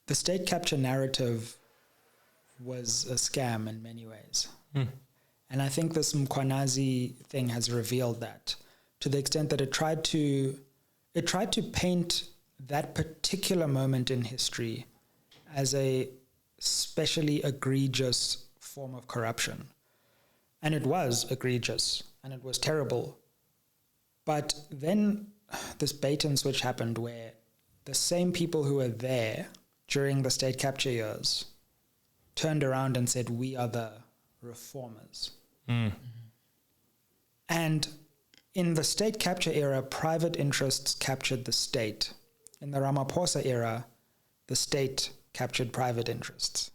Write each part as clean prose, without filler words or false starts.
the state capture narrative was a scam in many ways. And I think this Mkhwanazi thing has revealed that, to the extent that it tried to paint that particular moment in history as a especially egregious form of corruption. And it was egregious and it was terrible. But then this bait and switch happened where the same people who were there during the state capture years turned around and said, we are the reformers. And in the state capture era, private interests captured the state. In the Ramaphosa era, the state captured private interests.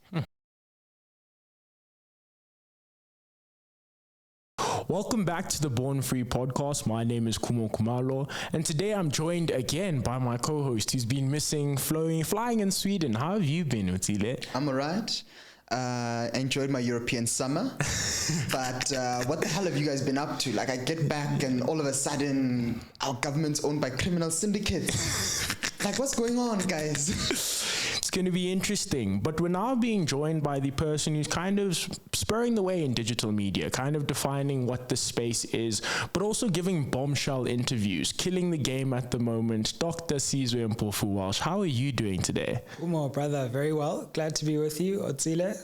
Welcome back to the Born Free podcast. My name is Kumalo, and today I'm joined again by my co-host who's been missing, flying in Sweden. How have you been, Otsile? I'm all right. I enjoyed my European summer, but what the hell have you guys been up to? Like, I get back and all of a sudden our government's owned by criminal syndicates. Like, what's going on, guys? It's going to be interesting, but we're now being joined by the person who's kind of spurring the way in digital media, kind of defining what this space is, but also giving bombshell interviews, killing the game at the moment. Dr Sizwe Mpofu-Walsh, how are you doing today? Khumo, brother, very well. Glad to be with you. Otsile,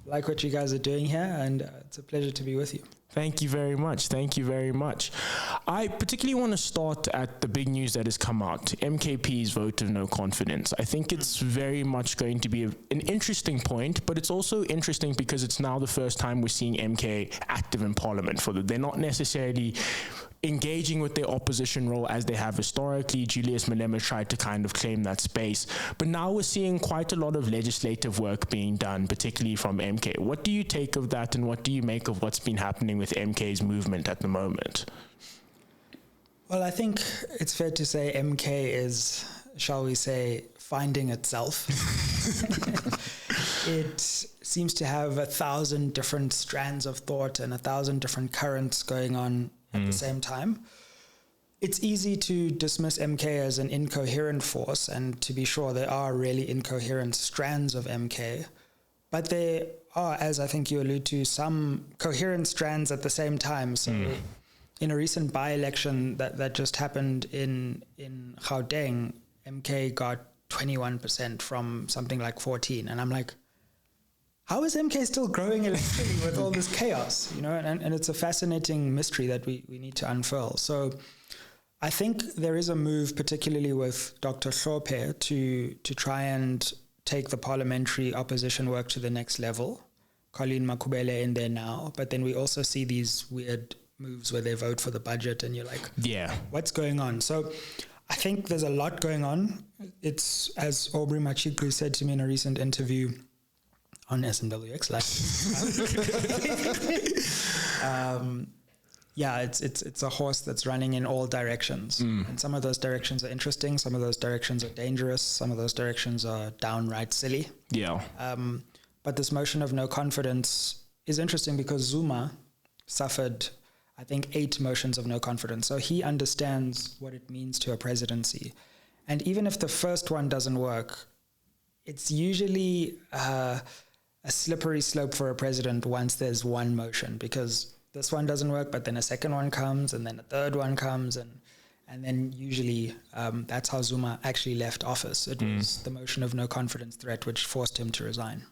like what you guys are doing here, and it's a pleasure to be with you. Thank you very much. Thank you very much. I particularly want to start at the big news that has come out, MKP's vote of no confidence. I think it's very much going to be an interesting point, but it's also interesting because it's now the first time we're seeing MK active in parliament. They're not necessarily engaging with their opposition role as they have historically. Julius Malema tried to kind of claim that space, but now we're seeing quite a lot of legislative work being done, particularly from MK. What do you take of that, and what do you make of what's been happening with MK's movement at the moment? Well, I think it's fair to say MK is, shall we say, finding itself. It seems to have 1,000 different strands of thought and 1,000 different currents going on at the same time. It's easy to dismiss MK as an incoherent force, and to be sure, there are really incoherent strands of MK, but there are, as I think you allude to, some coherent strands at the same time. So in a recent by-election that just happened in Gauteng, MK got 21% from something like 14, and I'm like, how is MK still growing electorally with all this chaos? You know, and it's a fascinating mystery that we need to unfurl. So I think there is a move, particularly with Dr. Sizwe, to try and take the parliamentary opposition work to the next level. Colleen Makubele in there now, but then we also see these weird moves where they vote for the budget, and you're like, yeah, what's going on? So I think there's a lot going on. It's, as Aubrey Machikri said to me in a recent interview on SMWX, it's a horse that's running in all directions. And some of those directions are interesting, some of those directions are dangerous, some of those directions are downright silly. But this motion of no confidence is interesting because Zuma suffered, I think, 8 motions of no confidence. So he understands what it means to a presidency. And even if the first one doesn't work, it's usually a slippery slope for a president once there's one motion, because this one doesn't work, but then a second one comes, and then a third one comes, and then usually that's how Zuma actually left office. It was the motion of no confidence threat which forced him to resign.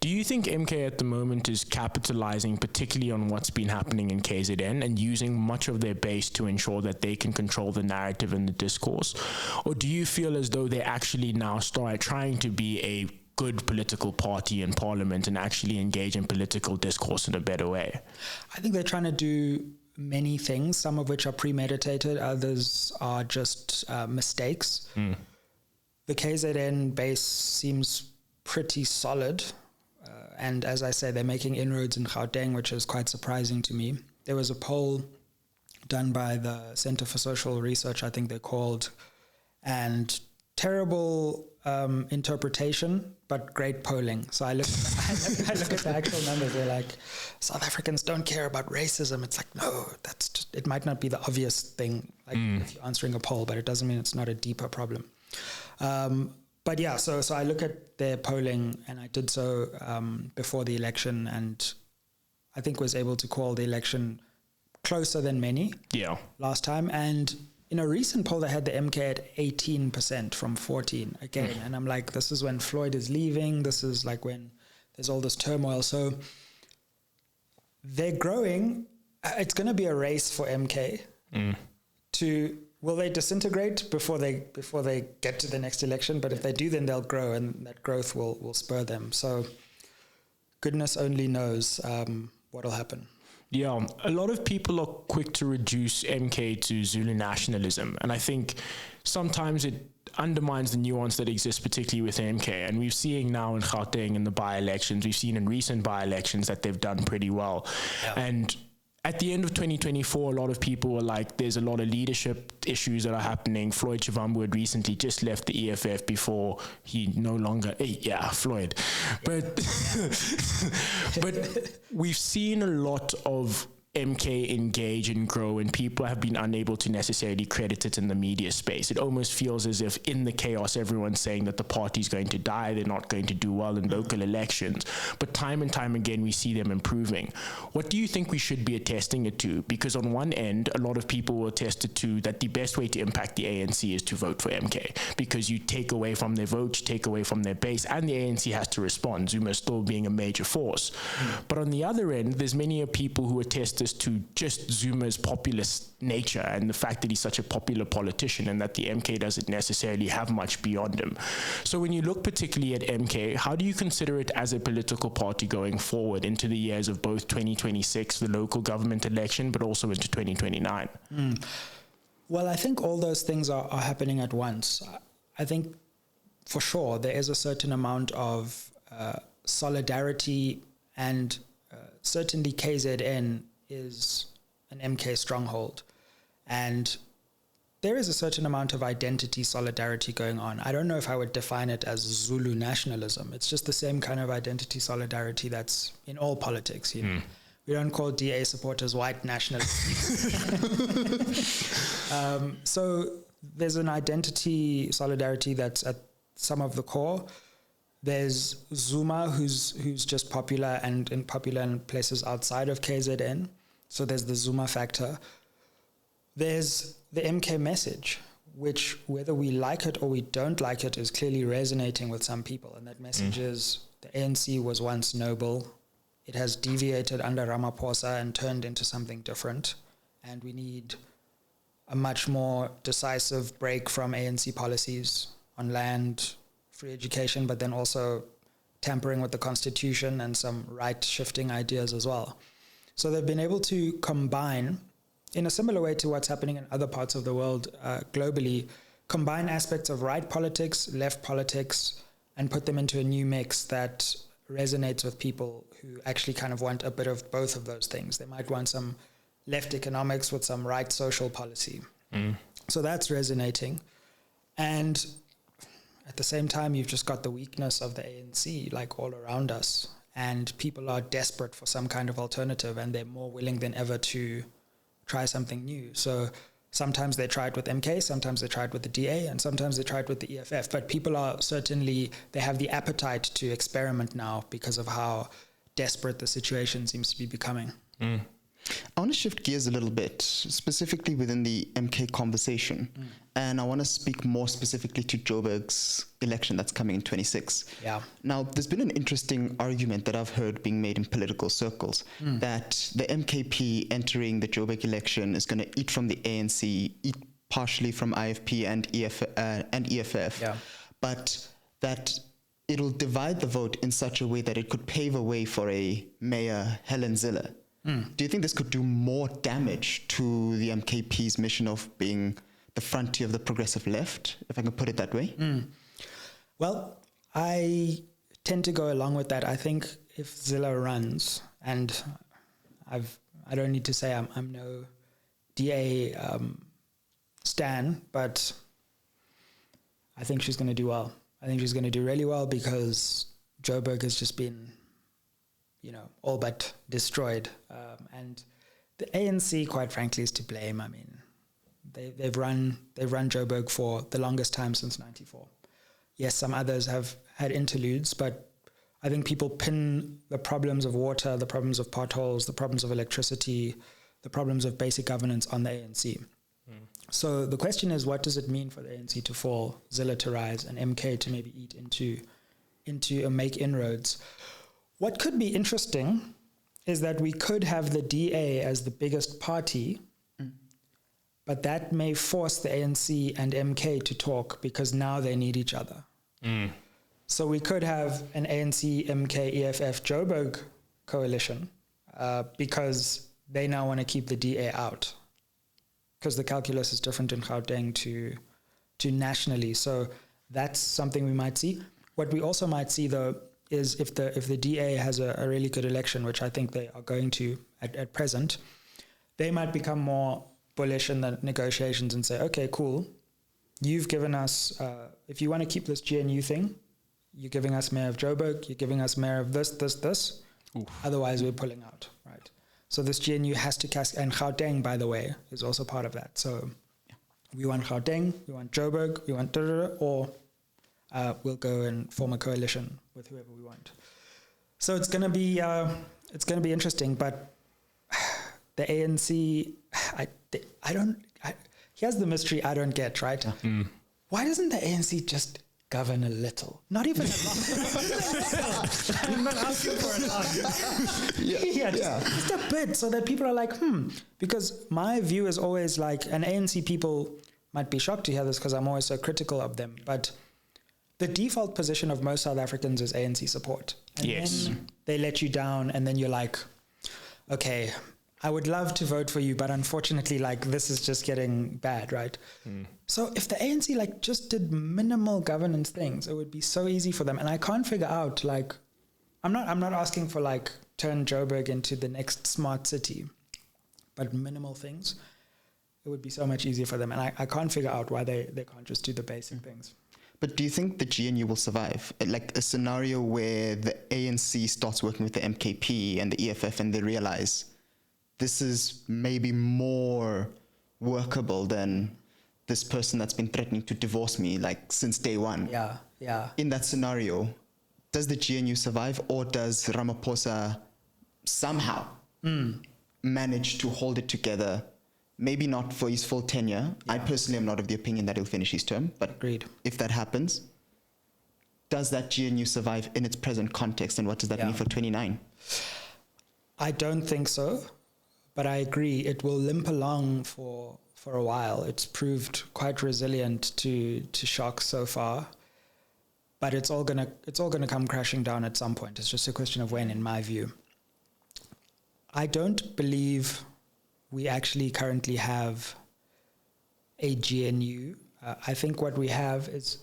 Do you think MK at the moment is capitalizing particularly on what's been happening in KZN and using much of their base to ensure that they can control the narrative and the discourse? Or do you feel as though they actually now start trying to be a good political party in parliament and actually engage in political discourse in a better way? I think they're trying to do many things, some of which are premeditated, others are just mistakes. The KZN base seems pretty solid. And as I say, they're making inroads in Gauteng, which is quite surprising to me. There was a poll done by the Center for Social Research, I think they're called, and terrible interpretation, but great polling. So I look at the actual numbers. They're like, South Africans don't care about racism. It's like, no, that's just, it might not be the obvious thing, like if you're answering a poll, but it doesn't mean it's not a deeper problem. But yeah, so I look at their polling, and I did so before the election, and I think was able to call the election closer than many last time. And in a recent poll, they had the MK at 18% from 14 again. And I'm like, this is when Floyd is leaving. This is like when there's all this turmoil. So they're growing. It's going to be a race for MK to, will they disintegrate before they get to the next election? But if they do, then they'll grow, and that growth will spur them. So goodness only knows what will happen. Yeah, a lot of people are quick to reduce MK to Zulu nationalism, and I think sometimes it undermines the nuance that exists, particularly with MK. And we're seeing now in Gauteng in the by-elections, we've seen in recent by-elections that they've done pretty well. Yeah. And at the end of 2024, a lot of people were like, there's a lot of leadership issues that are happening. Floyd Shivambu had recently just left the EFF before he no longer, Floyd. But, but we've seen a lot of MK engage and grow, and people have been unable to necessarily credit it in the media space. It almost feels as if in the chaos, everyone's saying that the party's going to die, they're not going to do well in local elections. But time and time again, we see them improving. What do you think we should be attesting it to? Because on one end, a lot of people will attest it to that the best way to impact the ANC is to vote for MK, because you take away from their vote, you take away from their base, and the ANC has to respond, Zuma still being a major force. But on the other end, there's many people who attest to just Zuma's populist nature and the fact that he's such a popular politician and that the MK doesn't necessarily have much beyond him. So when you look particularly at MK, how do you consider it as a political party going forward into the years of both 2026, the local government election, but also into 2029? Well, I think all those things are happening at once. I think for sure there is a certain amount of solidarity, and certainly KZN is an MK stronghold, and there is a certain amount of identity solidarity going on. I don't know if I would define it as Zulu nationalism. It's just the same kind of identity solidarity that's in all politics. You know, we don't call DA supporters white nationalists. So there's an identity solidarity that's at some of the core. There's Zuma, who's just popular and popular in places outside of KZN. So there's the Zuma factor. There's the MK message, which, whether we like it or we don't like it, is clearly resonating with some people. And that message is the ANC was once noble. It has deviated under Ramaphosa and turned into something different. And we need a much more decisive break from ANC policies on land, free education, but then also tampering with the constitution and some right-shifting ideas as well. So they've been able to combine, in a similar way to what's happening in other parts of the world globally, combine aspects of right politics, left politics, and put them into a new mix that resonates with people who actually kind of want a bit of both of those things. They might want some left economics with some right social policy. So that's resonating. And at the same time, you've just got the weakness of the ANC like all around us, and people are desperate for some kind of alternative, and they're more willing than ever to try something new. So sometimes they try it with MK, sometimes they try it with the DA, and sometimes they try it with the EFF. But people are certainly, they have the appetite to experiment now because of how desperate the situation seems to be becoming. I want to shift gears a little bit, specifically within the MK conversation. And I want to speak more specifically to Joburg's election that's coming in 26. Yeah. Now, there's been an interesting argument that I've heard being made in political circles that the MKP entering the Joburg election is going to eat from the ANC, eat partially from IFP and EFF, but that it'll divide the vote in such a way that it could pave a way for a Mayor Helen Zille. Do you think this could do more damage to the MKP's mission of being the frontier of the progressive left, if I can put it that way? Well, I tend to go along with that. I think if Zille runs, and I don't need to say I'm no DA stan, but I think she's going to do well. I think she's going to do really well because Joburg has just been, all but destroyed. And the ANC, quite frankly, is to blame. I mean, they've run Joburg for the longest time since '94. Yes, some others have had interludes, but I think people pin the problems of water, the problems of potholes, the problems of electricity, the problems of basic governance on the ANC. So the question is, what does it mean for the ANC to fall, Zille to rise, and MK to maybe eat into make inroads? What could be interesting is that we could have the DA as the biggest party, but that may force the ANC and MK to talk because now they need each other. So we could have an ANC, MK, EFF, Joburg coalition because they now want to keep the DA out, because the calculus is different in Gauteng to nationally. So that's something we might see. What we also might see, though, is if the DA has a really good election, which I think they are going to at present, they might become more bullish in the negotiations and say, okay, cool, you've given us, if you want to keep this GNU thing, you're giving us mayor of Joburg, you're giving us mayor of this. Oof. Otherwise, we're pulling out, right? So this GNU has to and Gauteng, by the way, is also part of that. So we want Gauteng, we want Joburg, we want or we'll go and form a coalition with whoever we want. So it's going to be interesting. But the ANC, here's the mystery I don't get, right? Why doesn't the ANC just govern a little? Not even a lot. I'm not asking for a lot. Just a bit, so that people are like, Because my view is always like, and ANC people might be shocked to hear this because I'm always so critical of them, but the default position of most South Africans is ANC support. And then they let you down, and then you're like, okay, I would love to vote for you, but unfortunately, like, this is just getting bad, right? So if the ANC like just did minimal governance things, it would be so easy for them. And I can't figure out, like, I'm not asking for like turn Joburg into the next smart city, but minimal things, it would be so much easier for them. And I can't figure out why they can't just do the basic things. But do you think the GNU will survive? Like a scenario where the ANC starts working with the MKP and the EFF and they realize this is maybe more workable than this person that's been threatening to divorce me like since day one. Yeah. In that scenario, does the GNU survive, or does Ramaphosa somehow manage to hold it together? Maybe not for his full tenure. I personally am not of the opinion that he'll finish his term, but Agreed. If that happens, does that GNU survive in its present context, and what does that mean for 29? I don't think so. But I agree, it will limp along for a while. It's proved quite resilient to shocks so far, but it's all gonna come crashing down at some point. It's just a question of when, in my view. I don't believe we actually currently have a GNU. I think what we have is,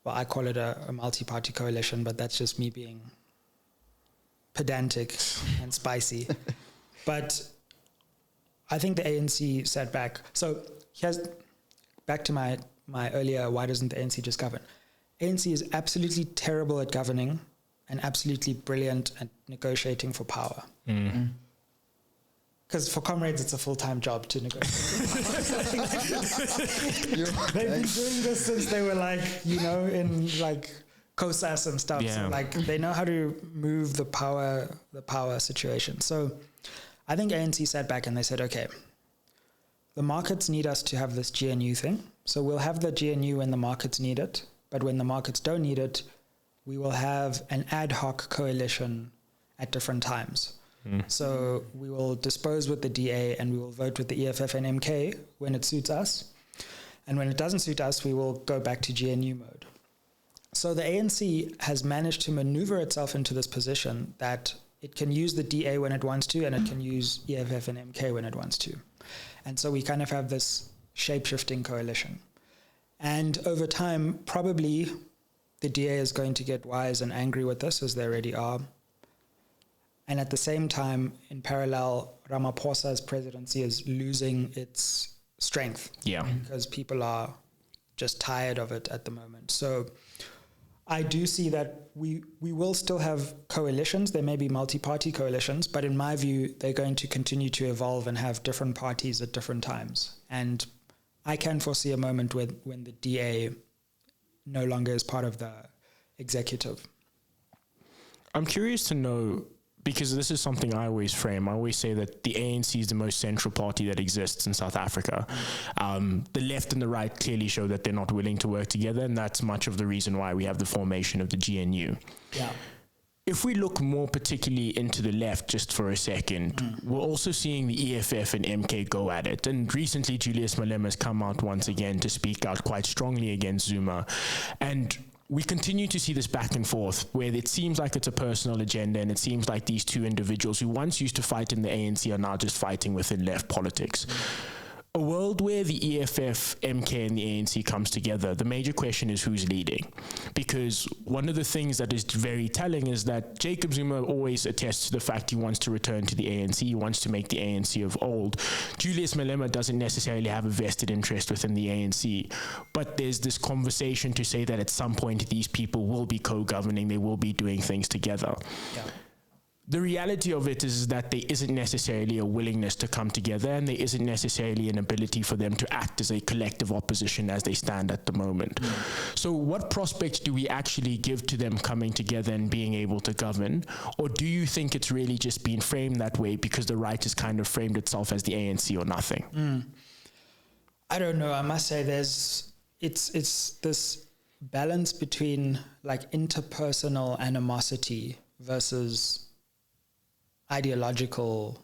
well, I call it a multi-party coalition, but that's just me being pedantic and spicy. But I think the ANC sat back. So here's back to my earlier, why doesn't the ANC just govern? ANC is absolutely terrible at governing and absolutely brilliant at negotiating for power. Because for comrades, it's a full-time job to negotiate. They've been doing this since they were like, in like COSAS and stuff. So like they know how to move the power situation. So I think ANC sat back and they said, okay, the markets need us to have this GNU thing. So we'll have the GNU when the markets need it. But when the markets don't need it, we will have an ad hoc coalition at different times. So we will dispose with the DA and we will vote with the EFF and MK when it suits us. And when it doesn't suit us, we will go back to GNU mode. So the ANC has managed to maneuver itself into this position that it can use the DA when it wants to, and it can use EFF and MK when it wants to. And so we kind of have this shape-shifting coalition. And over time, probably the DA is going to get wise and angry with this, as they already are. And at the same time, in parallel, Ramaphosa's presidency is losing its strength. Because people are just tired of it at the moment. So I do see that we will still have coalitions. There may be multi-party coalitions, but in my view, they're going to continue to evolve and have different parties at different times. And I can foresee a moment when the DA no longer is part of the executive. I'm curious to know, because this is something I always frame. I always say that the ANC is the most central party that exists in South Africa. The left and the right clearly show that they're not willing to work together, and that's much of the reason why we have the formation of the GNU. Yeah. If we look more particularly into the left just for a second, we're also seeing the EFF and MK go at it. And recently, Julius Malema has come out once again to speak out quite strongly against Zuma. And we continue to see this back and forth where it seems like it's a personal agenda, and it seems like these two individuals who once used to fight in the ANC are now just fighting within left politics. A world where the EFF, MK, and the ANC comes together, the major question is who's leading. Because one of the things that is very telling is that Jacob Zuma always attests to the fact he wants to return to the ANC, he wants to make the ANC of old. Julius Malema doesn't necessarily have a vested interest within the ANC, but there's this conversation to say that at some point these people will be co-governing, they will be doing things together. Yeah. The reality of it is that there isn't necessarily a willingness to come together, and there isn't necessarily an ability for them to act as a collective opposition as they stand at the moment. So what prospects do we actually give to them coming together and being able to govern? Or do you think it's really just been framed that way because the right has kind of framed itself as the ANC or nothing? I don't know. I must say it's this balance between like interpersonal animosity versus ideological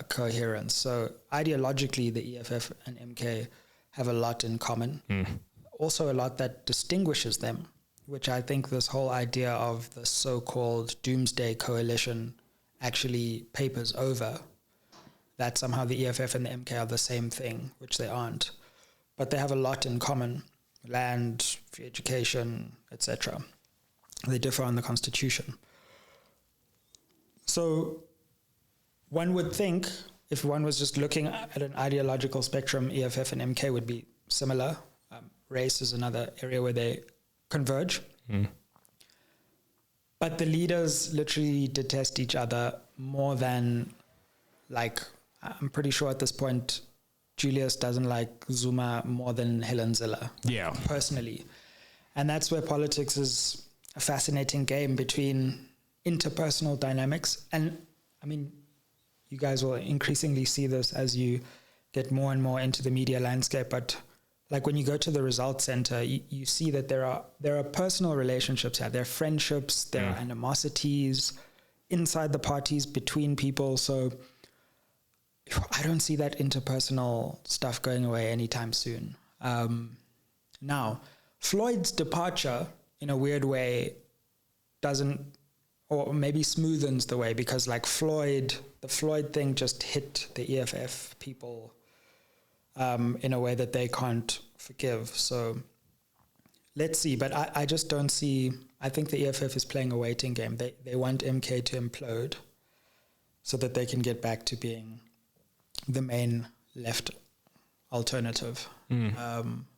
coherence. So ideologically, the EFF and MK have a lot in common. Also a lot that distinguishes them, which I think this whole idea of the so-called doomsday coalition actually papers over, that somehow the EFF and the MK are the same thing, which they aren't. But they have a lot in common: land, free education, etc. They differ on the constitution. So one would think, if one was just looking at an ideological spectrum, EFF and MK would be similar. Race is another area where they converge. But the leaders literally detest each other more than, like, I'm pretty sure at this point, Julius doesn't like Zuma more than Helen Ziller. Yeah. Personally. And that's where politics is a fascinating game between interpersonal dynamics. And I mean, you guys will increasingly see this as you get more and more into the media landscape, but like when you go to the results center, you see that there are personal relationships here. There are friendships, there are animosities inside the parties, between people. So I don't see that interpersonal stuff going away anytime soon. Now, Floyd's departure in a weird way doesn't, or maybe smoothens the way, because like the Floyd thing just hit the EFF people in a way that they can't forgive. So let's see. But I just don't see, I think the EFF is playing a waiting game. They want MK to implode so that they can get back to being the main left alternative.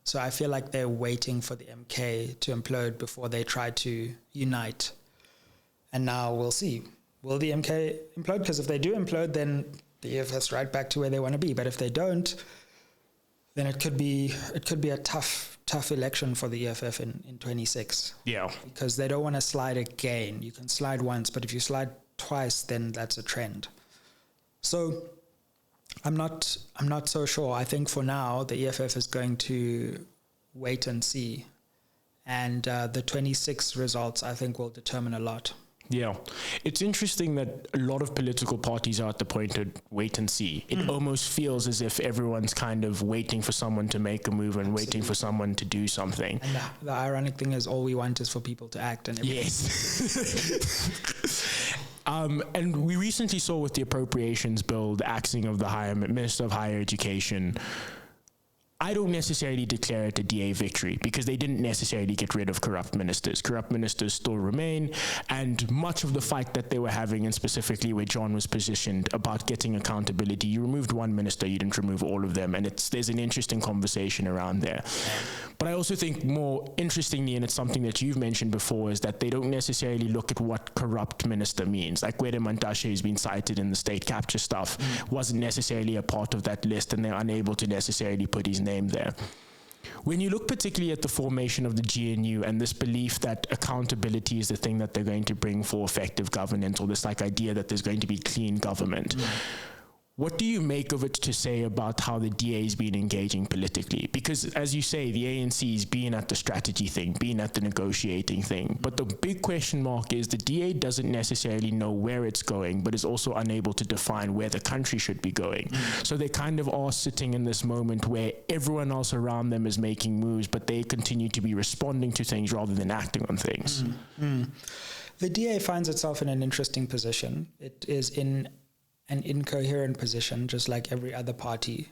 So I feel like they're waiting for the MK to implode before they try to unite. And now we'll see. Will the MK implode? Because if they do implode, then the EFF's right back to where they want to be. But if they don't, then it could be a tough election for the EFF in 26. Yeah. Because they don't want to slide again. You can slide once, but if you slide twice, then that's a trend. So I'm not so sure. I think for now the EFF is going to wait and see. And the 26 results, I think, will determine a lot. Yeah. It's interesting that a lot of political parties are at the point of wait and see. It almost feels as if everyone's kind of waiting for someone to make a move and waiting for someone to do something. And the ironic thing is all we want is for people to act. And yes. And we recently saw with the appropriations bill, the axing of the Minister of Higher Education. I don't necessarily declare it a DA victory because they didn't necessarily get rid of corrupt ministers. Corrupt ministers still remain, and much of the fight that they were having, and specifically where John was positioned about getting accountability, you removed one minister, you didn't remove all of them, and there's an interesting conversation around there. But I also think more interestingly, and it's something that you've mentioned before, is that they don't necessarily look at what corrupt minister means. Like Gwede Mantashe has been cited in the state capture stuff, wasn't necessarily a part of that list, and they're unable to necessarily put his name there. When you look particularly at the formation of the GNU and this belief that accountability is the thing that they're going to bring for effective governance, or this like idea that there's going to be clean government, what do you make of it to say about how the DA has been engaging politically? Because as you say, the ANC has been at the strategy thing, been at the negotiating thing. But the big question mark is the DA doesn't necessarily know where it's going, but is also unable to define where the country should be going. So they kind of are sitting in this moment where everyone else around them is making moves, but they continue to be responding to things rather than acting on things. The DA finds itself in an interesting position. It is in an incoherent position, just like every other party.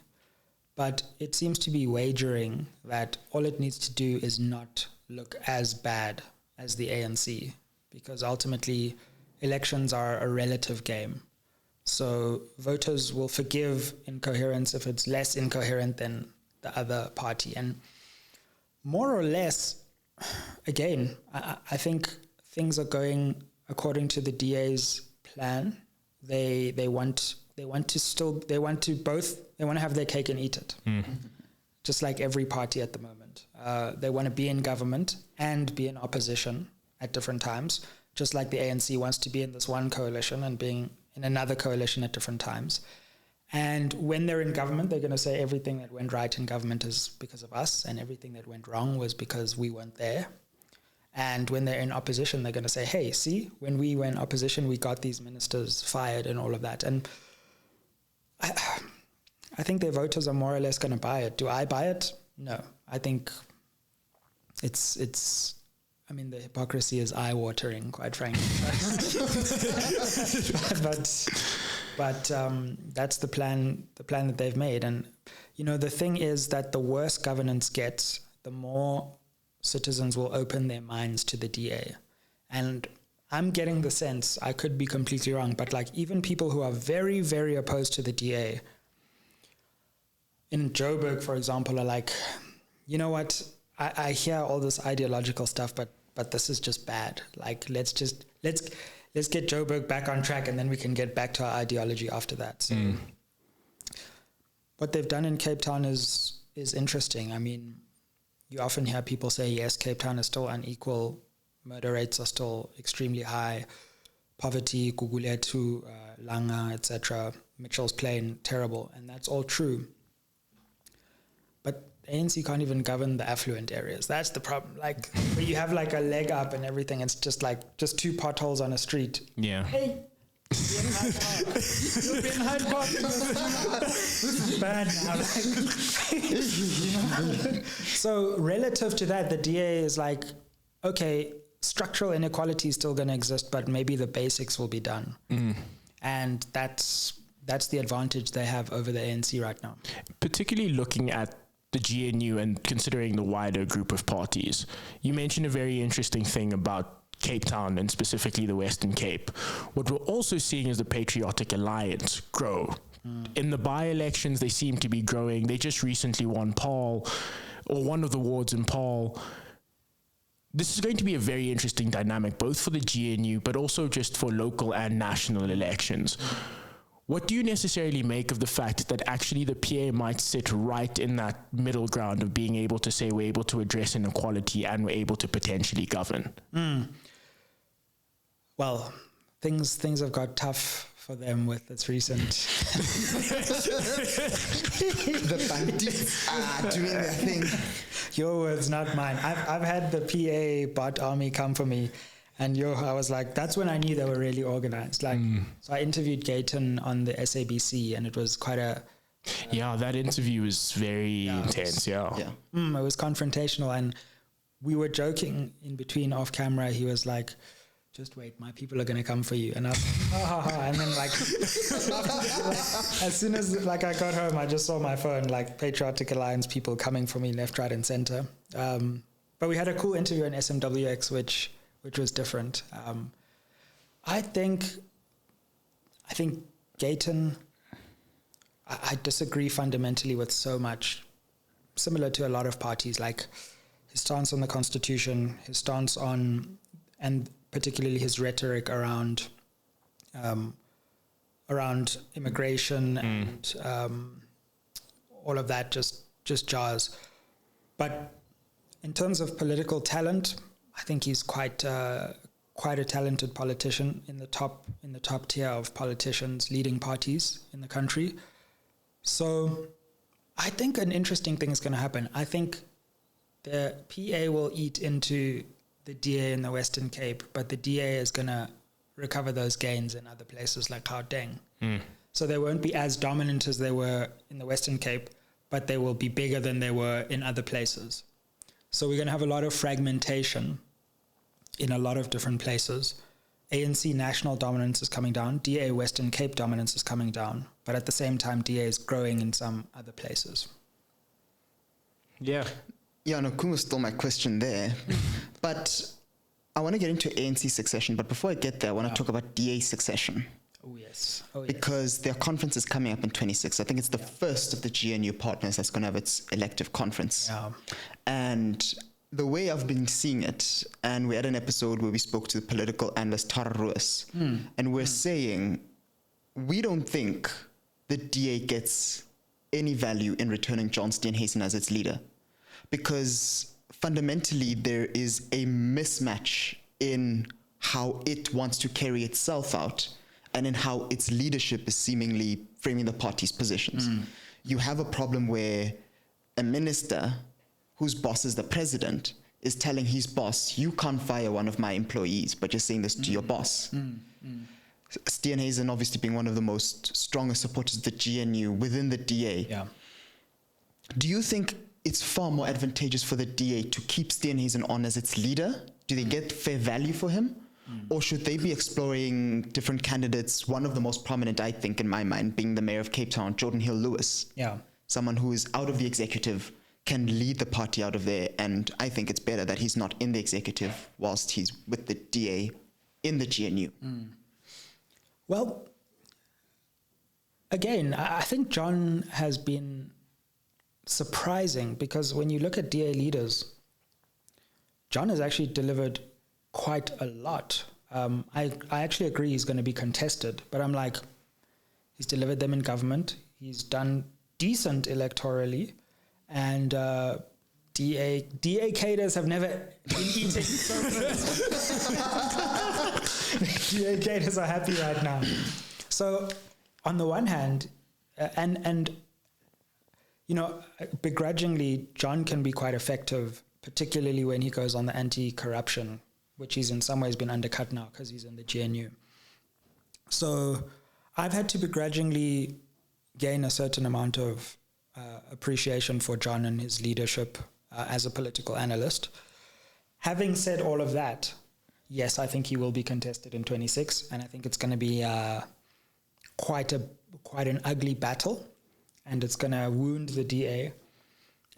But it seems to be wagering that all it needs to do is not look as bad as the ANC, because ultimately elections are a relative game. So voters will forgive incoherence if it's less incoherent than the other party. And more or less, again, I think things are going according to the DA's plan. They want to have their cake and eat it, just like every party at the moment. They want to be in government and be in opposition at different times, just like the ANC wants to be in this one coalition and being in another coalition at different times. And when they're in government, they're going to say everything that went right in government is because of us, and everything that went wrong was because we weren't there. And when they're in opposition, they're going to say, hey, see, when we were in opposition, we got these ministers fired and all of that. And I think their voters are more or less going to buy it. Do I buy it? No. I think it's the hypocrisy is eye-watering, quite frankly. but that's the plan that they've made. And, the thing is that the worse governance gets, the more citizens will open their minds to the DA. And I'm getting the sense, I could be completely wrong, but like even people who are very, very opposed to the DA in Joburg, for example, are like, you know what, I hear all this ideological stuff, but this is just bad. Like, let's get Joburg back on track, and then we can get back to our ideology after that. So what they've done in Cape Town is interesting. I mean, you often hear people say, yes, Cape Town is still unequal. Murder rates are still extremely high. Poverty, Gugulethu, Langa, etc., Mitchell's Plain, terrible. And that's all true. But the ANC can't even govern the affluent areas. That's the problem. Like, where you have like a leg up and everything, it's just two potholes on a street. Yeah. Hey, you'll be in Hyde Park. This is bad now. So relative to that, the DA is like, okay, structural inequality is still going to exist, but maybe the basics will be done. And that's the advantage they have over the ANC right now. Particularly looking at the GNU and considering the wider group of parties, you mentioned a very interesting thing about Cape Town and specifically the Western Cape. What we're also seeing is the Patriotic Alliance grow. In the by-elections, they seem to be growing. They just recently won Paarl, or one of the wards in Paarl. This is going to be a very interesting dynamic, both for the GNU, but also just for local and national elections. What do you necessarily make of the fact that actually the PA might sit right in that middle ground of being able to say we're able to address inequality and we're able to potentially govern? Well, things have got tough for them with its recent... The bandits are doing their thing. Your words, not mine. I've had the PA bot army come for me, and I was like, that's when I knew they were really organized. Like, so I interviewed Gayton on the SABC, and it was quite a... that interview was very intense, It was confrontational, and we were joking in between off camera. He was like, just wait, my people are going to come for you. And I was like, and then like, as soon as like I got home, I just saw my phone, like Patriotic Alliance people coming for me left, right, and center. But we had a cool interview on SMWX, which was different. I think Gayton, I disagree fundamentally with so much, similar to a lot of parties, like his stance on the Constitution, his stance on, and particularly his rhetoric around immigration and all of that just jars. But in terms of political talent, I think he's quite a talented politician in the top tier of politicians leading parties in the country. So I think an interesting thing is going to happen. I think the PA will eat into the DA in the Western Cape, but the DA is going to recover those gains in other places like Gauteng. So they won't be as dominant as they were in the Western Cape, but they will be bigger than they were in other places. So we're going to have a lot of fragmentation in a lot of different places. ANC national dominance is coming down. DA Western Cape dominance is coming down. But at the same time, DA is growing in some other places. Yeah. Yeah, no, Khumo stole my question there. But I want to get into ANC succession. But before I get there, I want to talk about DA succession. Oh, yes. Because their conference is coming up in 26. I think it's the first of the GNU partners that's going to have its elective conference. Yeah. And the way I've been seeing it, and we had an episode where we spoke to the political analyst Tara Ruiz, and we're saying we don't think the DA gets any value in returning John Steenhuisen as its leader, because fundamentally there is a mismatch in how it wants to carry itself out and in how its leadership is seemingly framing the party's positions. You have a problem where a minister whose boss is the president is telling his boss, you can't fire one of my employees, but you're saying this to your boss. Steenhuisen obviously being one of the most strongest supporters of the GNU within the DA. Yeah. Do you think it's far more advantageous for the DA to keep Steenhuisen on as its leader? Do they get fair value for him? Or should they be exploring different candidates? One of the most prominent, I think, in my mind, being the mayor of Cape Town, Jordan Hill-Lewis. Yeah. Someone who is out of the executive, can lead the party out of there. And I think it's better that he's not in the executive whilst he's with the DA in the GNU. Well, again, I think John has been surprising, because when you look at DA leaders, John has actually delivered quite a lot. I actually agree he's going to be contested, but I'm like, he's delivered them in government. He's done decent electorally, and DA cadres have never been eating so good. DA cadres are happy right now. So on the one hand, and you know, begrudgingly, John can be quite effective, particularly when he goes on the anti-corruption, which he's in some ways been undercut now because he's in the GNU. So I've had to begrudgingly gain a certain amount of appreciation for John and his leadership as a political analyst. Having said all of that, yes, I think he will be contested in 26, and I think it's going to be quite an ugly battle, and it's going to wound the DA.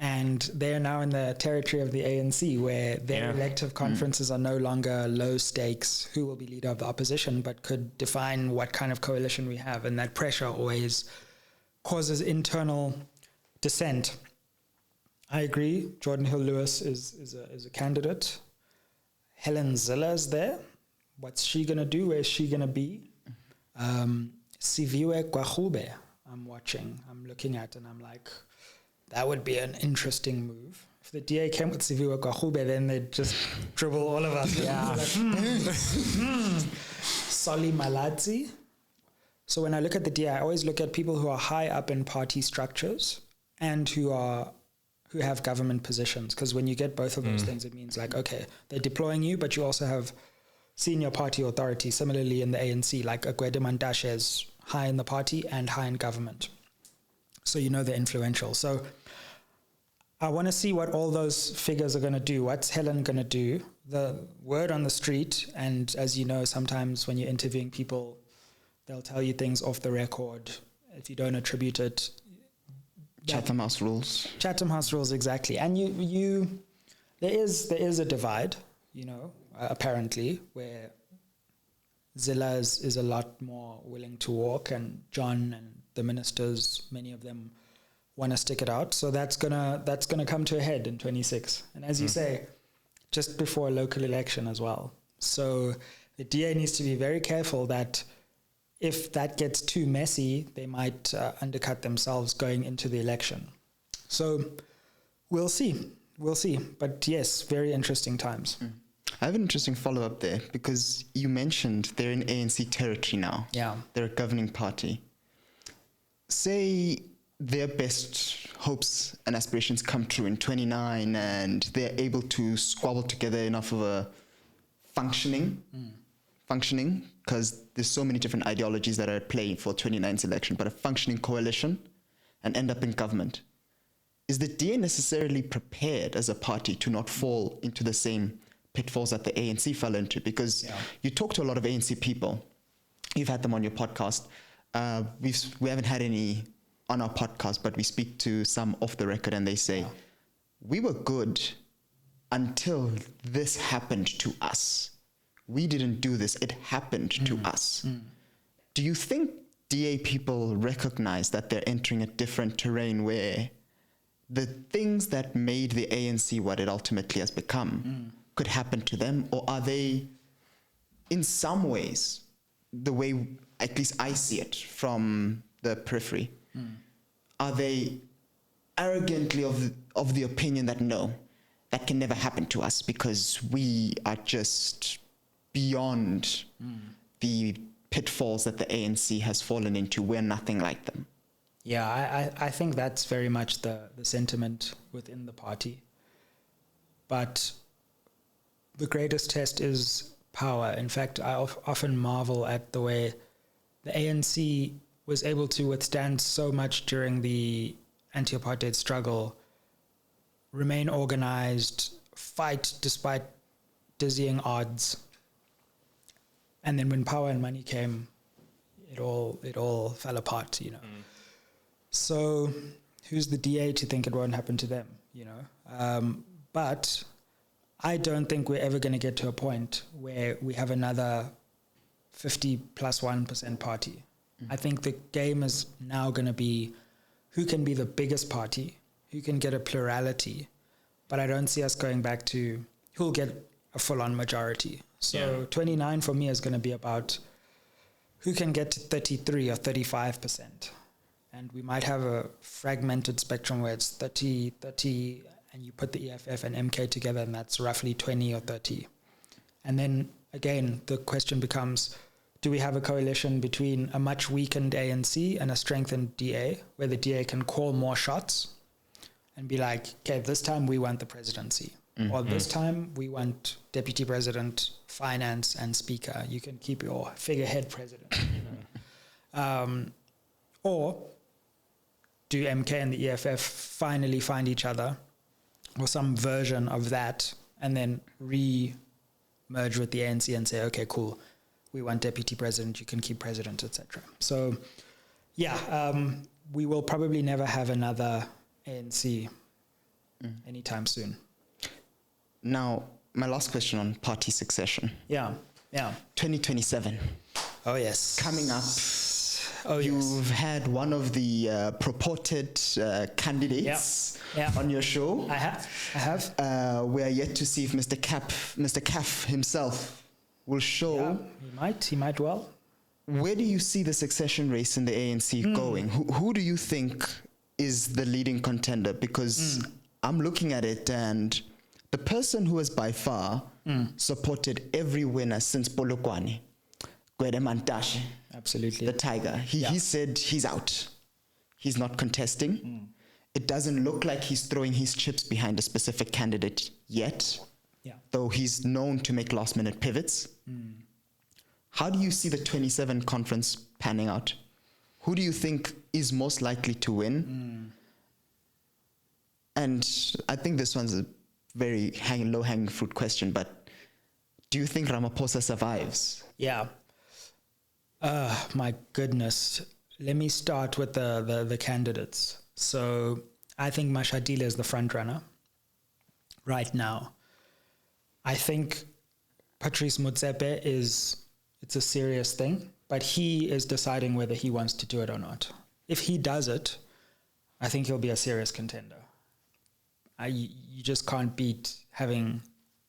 And they're now in the territory of the ANC, where their elective conferences are no longer low stakes, who will be leader of the opposition, but could define what kind of coalition we have. And that pressure always causes internal dissent. I agree. Jordan Hill-Lewis is a candidate. Helen Zilla's there. What's she going to do? Where's she going to be? Siviwe Gwagube, I'm looking at, and I'm like, that would be an interesting move. If the DA came with Siviwe Gwagube, then they'd just dribble all of us. Yeah. Solly Malatsi. So when I look at the DA, I always look at people who are high up in party structures and who have government positions. Because when you get both of those things, it means like, okay, they're deploying you, but you also have senior party authority. Similarly in the ANC, like Agwede Mantashe is high in the party and high in government. So you know they're influential. So I want to see what all those figures are going to do. What's Helen going to do? The word on the street, and as you know, sometimes when you're interviewing people, they'll tell you things off the record. If you don't attribute it, Chatham House rules. Chatham House rules, exactly. And there is a divide, you know, apparently, where Zilla is a lot more willing to walk, and John and the ministers, many of them want to stick it out. So that's gonna come to a head in 26. And as you say, just before a local election as well. So the DA needs to be very careful that if that gets too messy, they might undercut themselves going into the election. So we'll see. we'll see. But yes, very interesting times. I have an interesting follow-up there, because you mentioned they're in ANC territory now. Yeah. They're a governing party. Say their best hopes and aspirations come true in 29 and they're able to squabble together enough of a functioning, because there's so many different ideologies that are at play for 29's election, but a functioning coalition, and end up in government. Is the DA necessarily prepared as a party to not fall into the same pitfalls that the ANC fell into? Because you talk to a lot of ANC people. You've had them on your podcast. We haven't had any on our podcast, but we speak to some off the record, and they say, we were good until this happened to us. We didn't do this. It happened to us. Do you think DA people recognize that they're entering a different terrain where the things that made the ANC what it ultimately has become could happen to them? Or are they, in some ways, the way at least I see it from the periphery, are they arrogantly of the opinion that no, that can never happen to us because we are just beyond the pitfalls that the ANC has fallen into? We're nothing like them. Yeah, I think that's very much the sentiment within the party. But the greatest test is power. In fact, I often marvel at the way the ANC was able to withstand so much during the anti-apartheid struggle, remain organized, fight despite dizzying odds. And then when power and money came, it all fell apart, you know. So who's the DA to think it won't happen to them, you know? But I don't think we're ever going to get to a point where we have another 50+1% party. I think the game is now going to be who can be the biggest party, who can get a plurality, but I don't see us going back to who'll get a full-on majority. So 29 for me is going to be about who can get to 33 or 35%. And we might have a fragmented spectrum where it's 30, and you put the EFF and MK together, and that's roughly 20 or 30. And then, again, the question becomes, do we have a coalition between a much weakened ANC and a strengthened DA, where the DA can call more shots and be like, okay, this time we want the presidency, or this time we want deputy president, finance, and speaker. You can keep your figurehead president. You know? Or do MK and the EFF finally find each other, or some version of that, and then re-merge with the ANC and say, okay, cool, we want deputy president, you can keep president, etc. So, yeah, we will probably never have another ANC anytime soon. Now, my last question on party succession. Yeah. 2027. Oh, yes. Coming up. Oh, You've had one of the purported candidates on your show. I have. We are yet to see if Mr. Caff himself will show. Yeah, he might well. Where do you see the succession race in the ANC going? Who do you think is the leading contender? Because I'm looking at it, and the person who has by far supported every winner since Polokwane, Gwede Mantashe, absolutely, the Tiger, he said he's out. He's not contesting. It doesn't look like he's throwing his chips behind a specific candidate yet, though he's known to make last-minute pivots. How do you see the 27 conference panning out? Who do you think is most likely to win? And I think this one's a very low-hanging fruit question, but do you think Ramaphosa survives? Yeah. My goodness. Let me start with the candidates. So I think Mashadile is the front runner right now. I think Patrice Motsepe it's a serious thing, but he is deciding whether he wants to do it or not. If he does it, I think he'll be a serious contender. You just can't beat having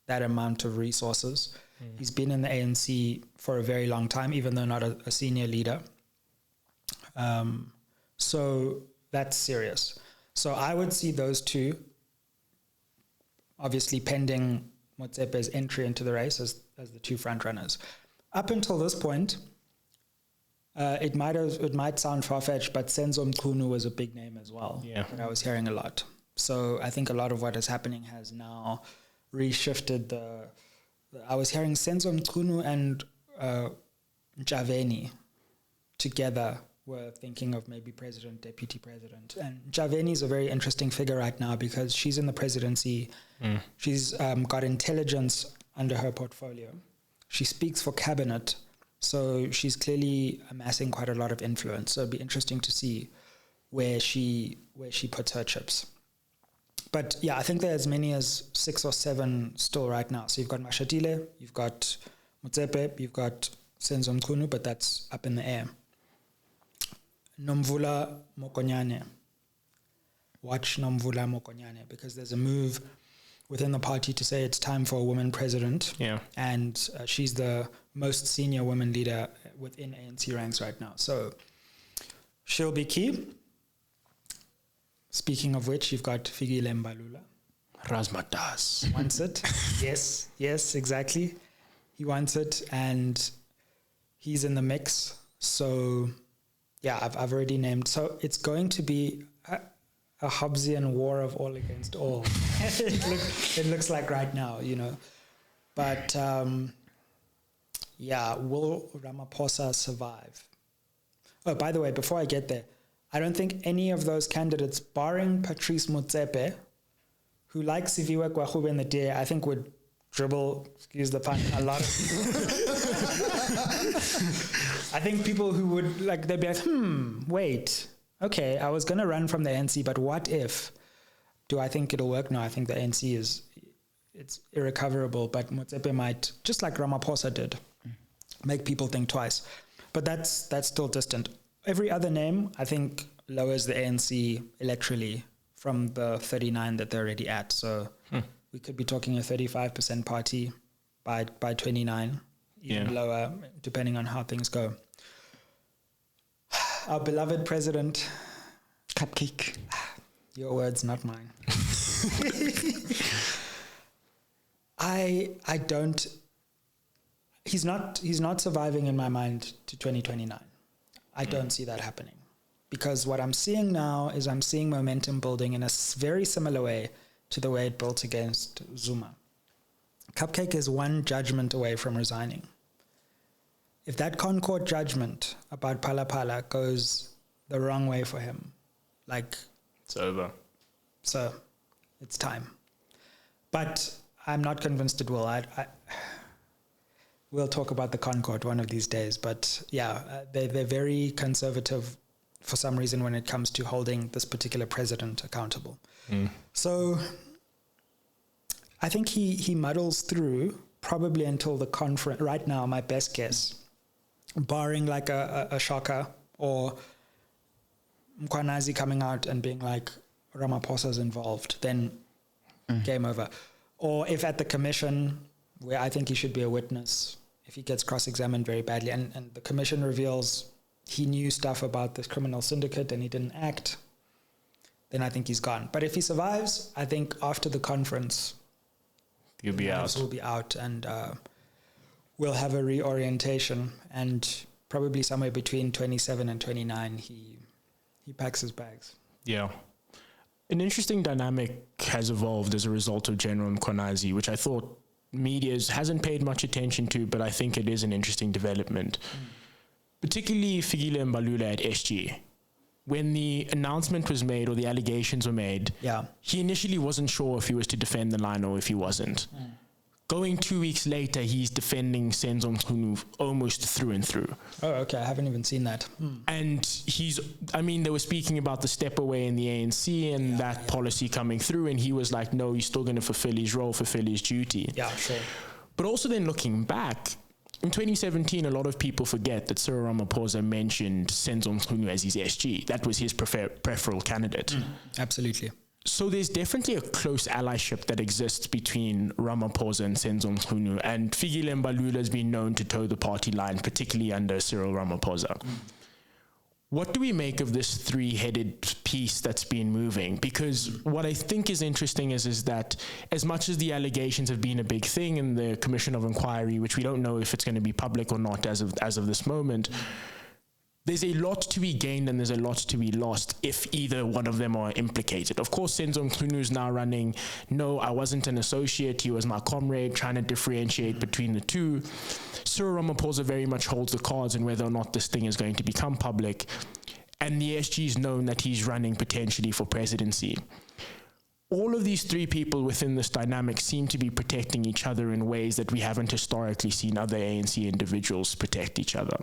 that amount of resources. He's been in the ANC for a very long time, even though not a senior leader. So that's serious. So I would see those two obviously pending Motsepe's entry into the race as the two front runners. Up until this point, it might sound far-fetched, but Senzo Mkhunu was a big name as well. Yeah. That I was hearing a lot. So I think a lot of what is happening has now reshifted I was hearing Senzo Mkhunu and Javeni together were thinking of maybe president, deputy president. And Javeni is a very interesting figure right now because she's in the presidency. She's got intelligence under her portfolio. She speaks for cabinet. So she's clearly amassing quite a lot of influence. So it'd be interesting to see where she puts her chips. But yeah, I think there are as many as 6 or 7 still right now. So you've got Mashatile, you've got Motsepe, you've got Senzo Mkhunu, but that's up in the air. Nomvula Mokonyane. Watch Nomvula Mokonyane, because there's a move within the party to say it's time for a woman president. Yeah. And she's the most senior woman leader within ANC ranks right now. So she'll be key. Speaking of which, you've got Fikile Mbalula. Razmatas. Wants it. Yes, exactly. He wants it, and he's in the mix. So, yeah, I've already named. So it's going to be a Hobbesian war of all against all. It looks like right now, But, yeah, will Ramaphosa survive? Oh, by the way, before I get there, I don't think any of those candidates, barring Patrice Motsepe, who likes Siviwe Kwahube in the DA, I think would dribble, excuse the pun, a lot of I think people who would, they'd be like, wait, okay, I was going to run from the ANC, but what if? Do I think it'll work? No, I think the ANC it's irrecoverable, but Motsepe might, just like Ramaphosa did, make people think twice. But that's still distant. Every other name, I think, lowers the ANC electorally from the 39 that they're already at. So we could be talking a 35% party by 29, even lower, depending on how things go. Our beloved president. Cupcake. Your words, not mine. I don't... He's not surviving in my mind to 2029. I don't see that happening, because what I'm seeing now is I'm seeing momentum building in a very similar way to the way it built against Zuma. Cupcake is one judgment away from resigning. If that Concord judgment about Phala Phala goes the wrong way for him, it's over. So it's time. But I'm not convinced it will. We'll talk about the Concord one of these days, but they're very conservative for some reason when it comes to holding this particular president accountable. So I think he muddles through probably until the conference. Right now, my best guess, barring a shocker or Mkhwanazi coming out and being like, Ramaphosa's involved, then game over. Or if at the commission, where I think he should be a witness, if he gets cross-examined very badly, and the commission reveals he knew stuff about this criminal syndicate and he didn't act, then I think he's gone. But if he survives, I think after the conference, He'll be out. Will be out, and we'll have a reorientation, and probably somewhere between 27 and 29, he packs his bags. Yeah. An interesting dynamic has evolved as a result of General Mkhwanazi, which I thought media hasn't paid much attention to, but I think it is an interesting development. Particularly Fikile Mbalula at SG. When the announcement was made or the allegations were made, he initially wasn't sure if he was to defend the line or if he wasn't. Going 2 weeks later, he's defending Senzo Mkhunu almost through and through. Oh, okay. I haven't even seen that. And they were speaking about the step away in the ANC and that policy coming through. And he was like, no, he's still going to fulfill his role, fulfill his duty. Yeah, sure. But also then looking back, in 2017, a lot of people forget that Cyril Ramaphosa mentioned Senzo Mkhunu as his SG. That was his preferable candidate. Absolutely. So there's definitely a close allyship that exists between Ramaphosa and Senzo Mkhunu, and Fikile Mbalula has been known to toe the party line, particularly under Cyril Ramaphosa. What do we make of this three-headed piece that's been moving? Because what I think is interesting is that as much as the allegations have been a big thing in the Commission of Inquiry, which we don't know if it's going to be public or not as of this moment, there's a lot to be gained and there's a lot to be lost if either one of them are implicated. Of course, Senzo Mkhunu is now running, no, I wasn't an associate, he was my comrade, trying to differentiate between the two. Cyril Ramaphosa very much holds the cards in whether or not this thing is going to become public. And the SG's known that he's running potentially for presidency. All of these three people within this dynamic seem to be protecting each other in ways that we haven't historically seen other ANC individuals protect each other.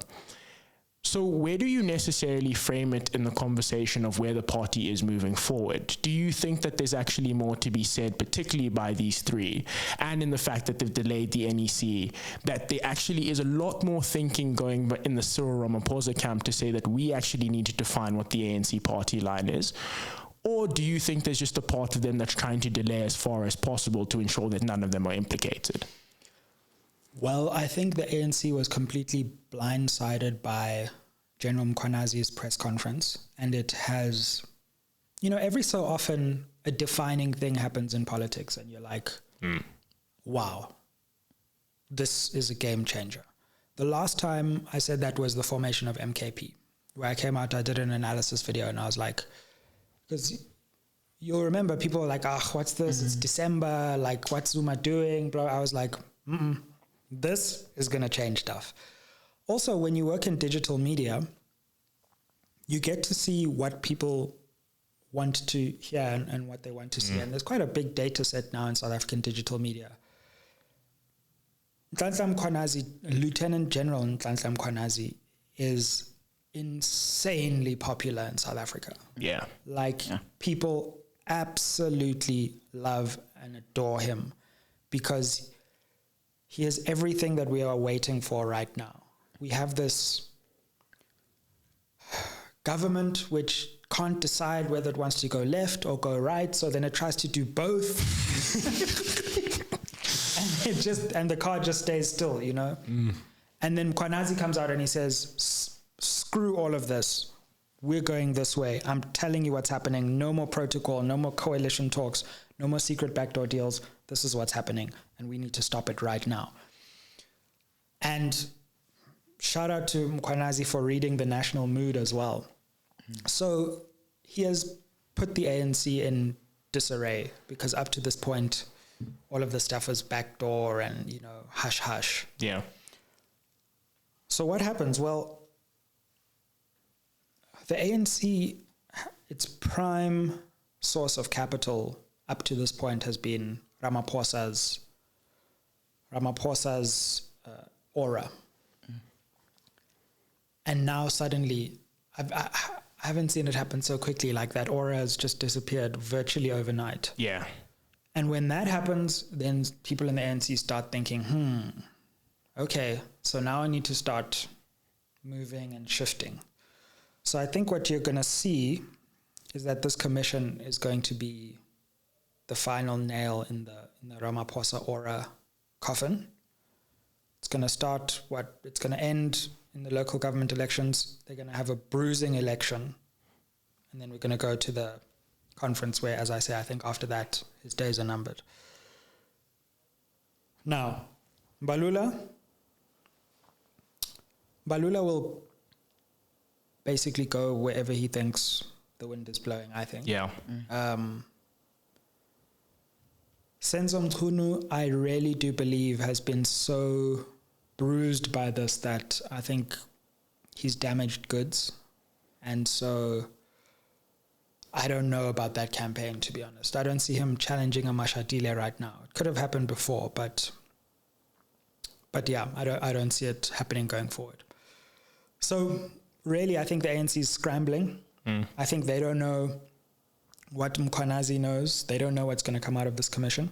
So where do you necessarily frame it in the conversation of where the party is moving forward? Do you think that there's actually more to be said, particularly by these three, and in the fact that they've delayed the NEC, that there actually is a lot more thinking going in the Cyril Ramaphosa camp to say that we actually need to define what the ANC party line is? Or do you think there's just a part of them that's trying to delay as far as possible to ensure that none of them are implicated? Well, I think the ANC was completely blindsided by General Mkhwanazi's press conference. And it has, every so often a defining thing happens in politics and you're like, wow, this is a game changer. The last time I said that was the formation of MKP, where I came out, I did an analysis video and I was like, because you'll remember people were like, what's this? It's December, like what's Zuma doing? Bro, I was like, this is going to change stuff. Also, when you work in digital media, you get to see what people want to hear and what they want to see. And there's quite a big data set now in South African digital media. Nhlanhla Mkhwanazi, Lieutenant General Nhlanhla Mkhwanazi, is insanely popular in South Africa. Yeah. People absolutely love and adore him because he has everything that we are waiting for right now. We have this government which can't decide whether it wants to go left or go right, so then it tries to do both. and the car just stays still, And then Mkhwanazi comes out and he says, screw all of this. We're going this way. I'm telling you what's happening. No more protocol, no more coalition talks, no more secret backdoor deals. This is what's happening, and we need to stop it right now. And shout out to Mkhwanazi for reading the national mood as well. So he has put the ANC in disarray because up to this point, all of the stuff was backdoor and, hush hush. Yeah. So what happens? Well, the ANC, its prime source of capital up to this point has been Ramaphosa's aura. And now suddenly, I haven't seen it happen so quickly. Like that aura has just disappeared virtually overnight. Yeah. And when that happens, then people in the ANC start thinking, okay, so now I need to start moving and shifting. So I think what you're going to see is that this commission is going to be the final nail in the Ramaphosa aura coffin. It's going to start it's going to end in the local government elections. They're going to have a bruising election. And then we're going to go to the conference where, as I say, I think after that, his days are numbered. Now, Mbalula will basically go wherever he thinks the wind is blowing, I think. Yeah. Senzo Mkhunu, I really do believe, has been so bruised by this that I think he's damaged goods. And so I don't know about that campaign, to be honest. I don't see him challenging a Mashatile right now. It could have happened before, but yeah, I don't see it happening going forward. So really, I think the ANC is scrambling. I think they don't know what Mkhwanazi knows. They don't know what's going to come out of this commission.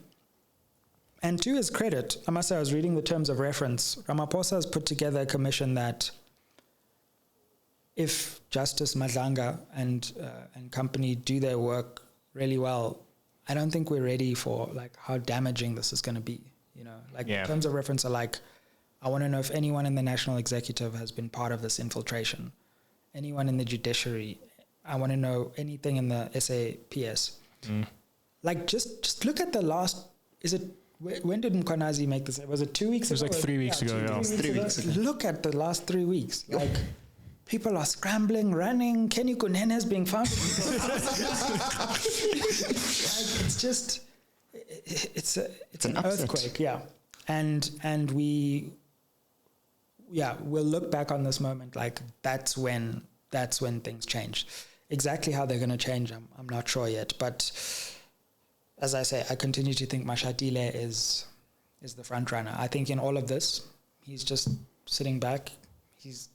And to his credit, I must say, I was reading the terms of reference. Ramaphosa has put together a commission that if Justice Madlanga and company do their work really well, I don't think we're ready for how damaging this is going to be. The terms of reference are I want to know if anyone in the national executive has been part of this infiltration. anyone in the judiciary. I want to know anything in the SAPS. Like, just look at the last, when did Mkhonto make this? Was it 2 weeks ago? It was like 3 weeks ago, yeah. 3 weeks ago. Look at the last 3 weeks. Like, people are scrambling, running. Kenny Kunene is being found. It's just, it's an earthquake, yeah. And we'll look back on this moment like that's when things change. Exactly how they're going to change, I'm not sure yet. But as I say, I continue to think Mashatile is the front runner. I think in all of this, he's just sitting back. He's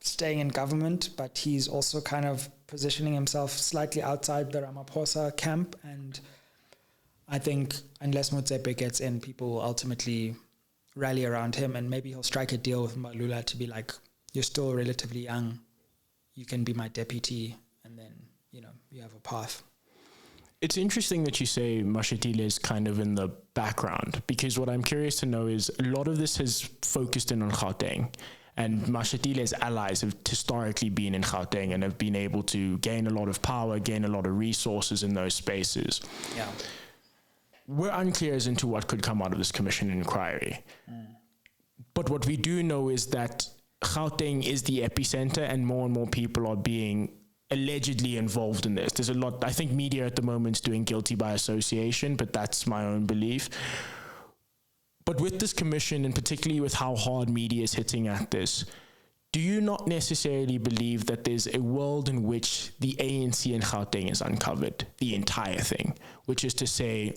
staying in government, but he's also kind of positioning himself slightly outside the Ramaphosa camp. And I think unless Motsepe gets in, people will ultimately rally around him, and maybe he'll strike a deal with Malula to be like, you're still relatively young, you can be my deputy, and then, you have a path. It's interesting that you say Mashatile is kind of in the background, because what I'm curious to know is a lot of this has focused in on Gauteng, and Mashatile's allies have historically been in Gauteng and have been able to gain a lot of power, gain a lot of resources in those spaces. Yeah. We're unclear as into what could come out of this commission inquiry. But what we do know is that Gauteng is the epicenter, and more people are being allegedly involved in this. There's a lot, I think media at the moment is doing guilty by association, but that's my own belief. But with this commission, and particularly with how hard media is hitting at this, do you not necessarily believe that there's a world in which the ANC in Gauteng is uncovered, the entire thing, which is to say,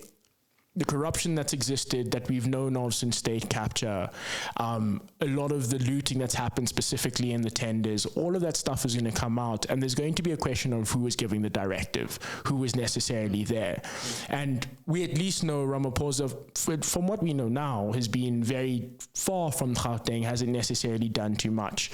the corruption that's existed, that we've known of since state capture, a lot of the looting that's happened specifically in the tenders, all of that stuff is going to come out, and there's going to be a question of who was giving the directive, who was necessarily there. And we at least know Ramaphosa, from what we know now, has been very far from Gauteng, hasn't necessarily done too much.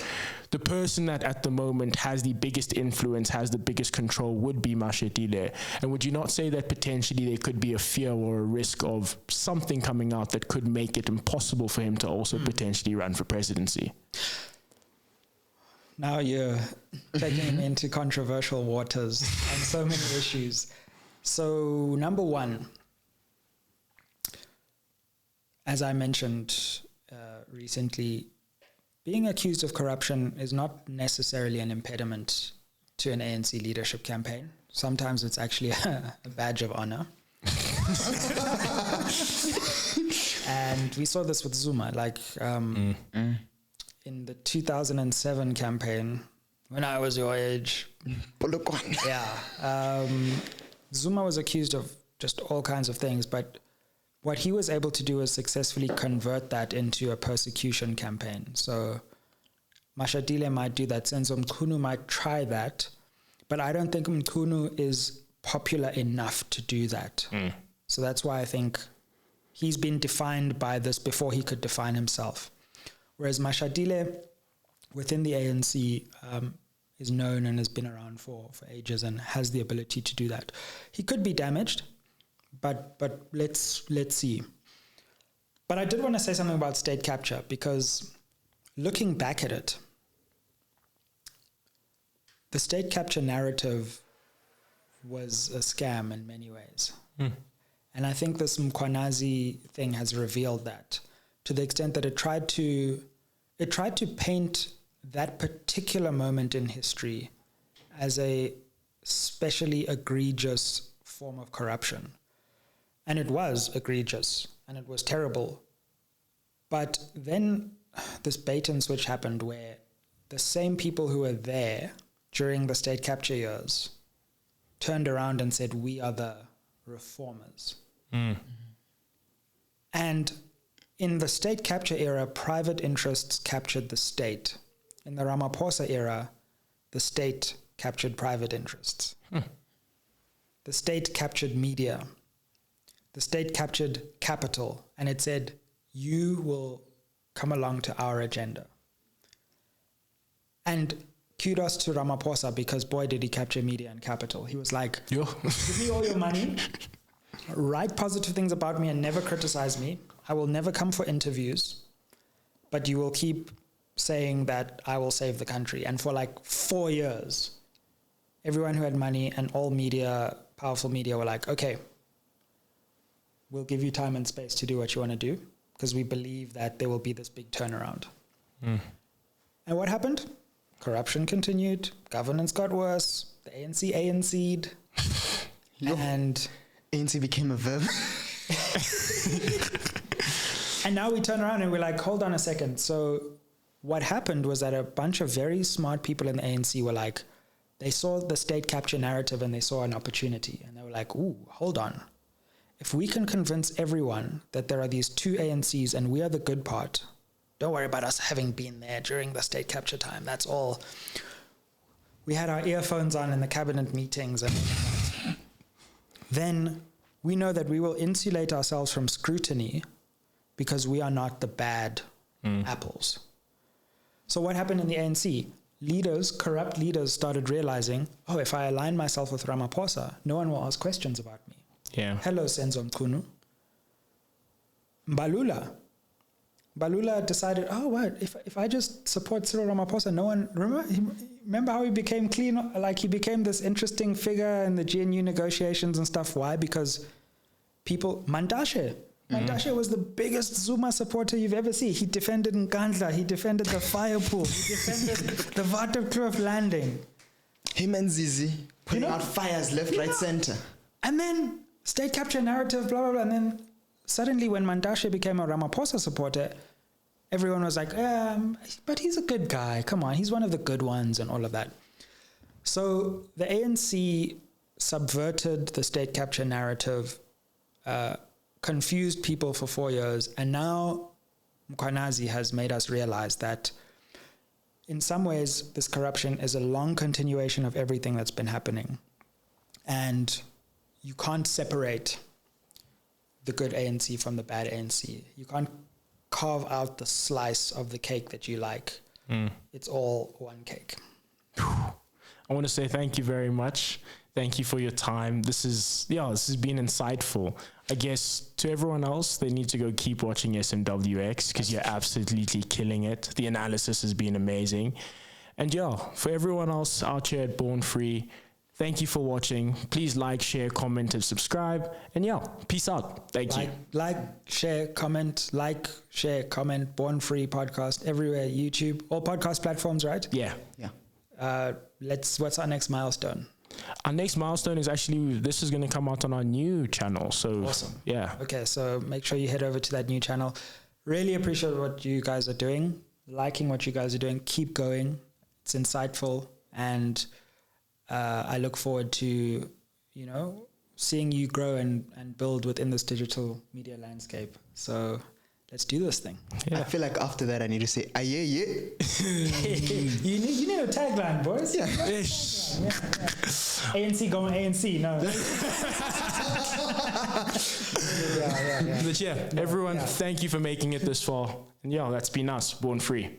The person that at the moment has the biggest influence, has the biggest control, would be Mashatile. And would you not say that potentially there could be a fear or a risk of something coming out that could make it impossible for him to also potentially run for presidency? Now you're taking him into controversial waters on so many issues. So, number one, as I mentioned recently, being accused of corruption is not necessarily an impediment to an ANC leadership campaign. Sometimes it's actually a badge of honor. And we saw this with Zuma, like in the 2007 campaign, when I was your age. Zuma was accused of just all kinds of things, but what he was able to do was successfully convert that into a persecution campaign. So Mashatile might do that, Senzo Mkhunu might try that, but I don't think Mkhunu is popular enough to do that. So that's why I think he's been defined by this before he could define himself. Whereas Mashatile, within the ANC, is known and has been around for ages and has the ability to do that. He could be damaged, but let's see. But I did want to say something about state capture, because looking back at it, the state capture narrative was a scam in many ways. And I think this Mkhwanazi thing has revealed that, to the extent that it tried to paint that particular moment in history as a especially egregious form of corruption. And it was egregious and it was terrible. But then this bait and switch happened where the same people who were there during the state capture years turned around and said, we are the reformers. And in the state capture era, private interests captured the state. In the Ramaphosa era, the state captured private interests. The state captured media. The state captured capital, and it said, you will come along to our agenda. And kudos to Ramaphosa, because boy, did he capture media and capital. He was like, give me all your money, write positive things about me and never criticize me. I will never come for interviews, but you will keep saying that I will save the country. And for like 4 years, everyone who had money and all media, powerful media, were like, okay, we'll give you time and space to do what you want to do, because we believe that there will be this big turnaround. And what happened? Corruption continued, governance got worse, the ANC'd, and ANC became a verb. And now we turn around and we're like, hold on a second. So what happened was that a bunch of very smart people in the ANC were like, they saw the state capture narrative and they saw an opportunity. And they were like, ooh, hold on. If we can convince everyone that there are these two ANCs and we are the good part, don't worry about us having been there during the state capture time. That's all. We had our earphones on in the cabinet meetings. And then we know that we will insulate ourselves from scrutiny because we are not the bad apples. So what happened in the ANC? Leaders, corrupt leaders, started realizing, oh, if I align myself with Ramaphosa, no one will ask questions about me. Yeah. Hello, Senzo Mkhunu. Mbalula decided, oh, what? If I just support Cyril Ramaphosa, no one... Remember how he became clean? Like, he became this interesting figure in the GNU negotiations and stuff. Why? Because people... Mandashe was the biggest Zuma supporter you've ever seen. He defended Nkandla. He defended the fire pool. He defended the Waterkloof landing. Him and Zizi putting out fires left, right, center. And then state capture narrative, blah, blah, blah. And then suddenly when Mandashe became a Ramaphosa supporter, everyone was like, but he's a good guy. Come on, he's one of the good ones and all of that. So the ANC subverted the state capture narrative, confused people for 4 years, and now Mkhwanazi has made us realize that in some ways this corruption is a long continuation of everything that's been happening. And you can't separate the good ANC from the bad ANC. You can't carve out the slice of the cake that you like. It's all one cake. I want to say thank you very much. Thank you for your time. This has been insightful. I guess to everyone else, they need to go keep watching SMWX because you're absolutely killing it. The analysis has been amazing. And for everyone else out here at Born Free, thank you for watching. Please like, share, comment, and subscribe. And peace out. Thank you. Like, share, comment, Born Free podcast everywhere, YouTube, all podcast platforms, right? Yeah. What's our next milestone? Our next milestone is actually, this is going to come out on our new channel. So awesome. Yeah. Okay, so make sure you head over to that new channel. Really appreciate what you guys are doing. Liking what you guys are doing. Keep going. It's insightful. And I look forward to, seeing you grow and build within this digital media landscape. So let's do this thing. I feel like after that I need to say, yeah. You need a tagline, boys. Yeah. ANC going ANC, no. But everyone, thank you for making it this far. And that's been us, Born Free.